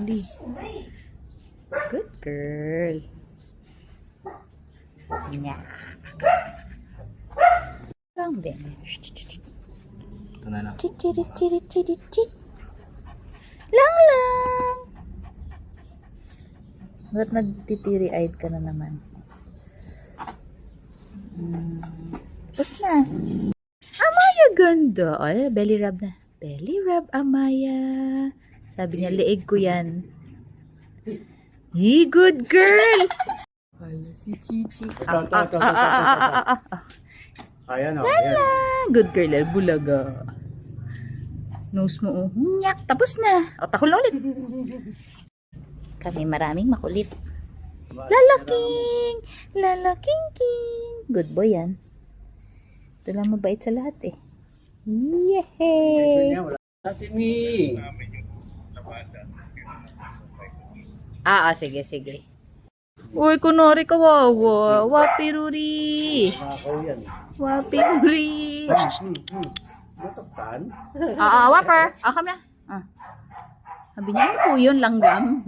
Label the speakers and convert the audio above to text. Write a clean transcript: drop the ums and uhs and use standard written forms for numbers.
Speaker 1: Dali. Good girl. Nya. Lang din.
Speaker 2: Ito na lang.
Speaker 1: Chit. Lang. Ba't nagtitiri-eyed ka na naman? Tapos na. Amaya ganda. Ay, belly rub na. Belly rub, Amaya. Sabi niya, leeg ko yan. Hey, good girl!
Speaker 2: Ay, si Chichi.
Speaker 1: Ah.
Speaker 2: Ayan o.
Speaker 1: Lala! Good girl, bulaga. Nose mo, oh. Nyak, tapos na. O, takol na ulit. Kami maraming makulit. Lalaking! Good boy yan. Ito lang mabait sa lahat eh. Yehey!
Speaker 2: Si Mi.
Speaker 1: Sige. Uy, kunwari kawawa. Wapiruri.
Speaker 2: Nakaw yan.
Speaker 1: Wapiruri.
Speaker 2: Masaktan?
Speaker 1: Wapper. Akam na. Sabi niya, ano po yun? Langgam.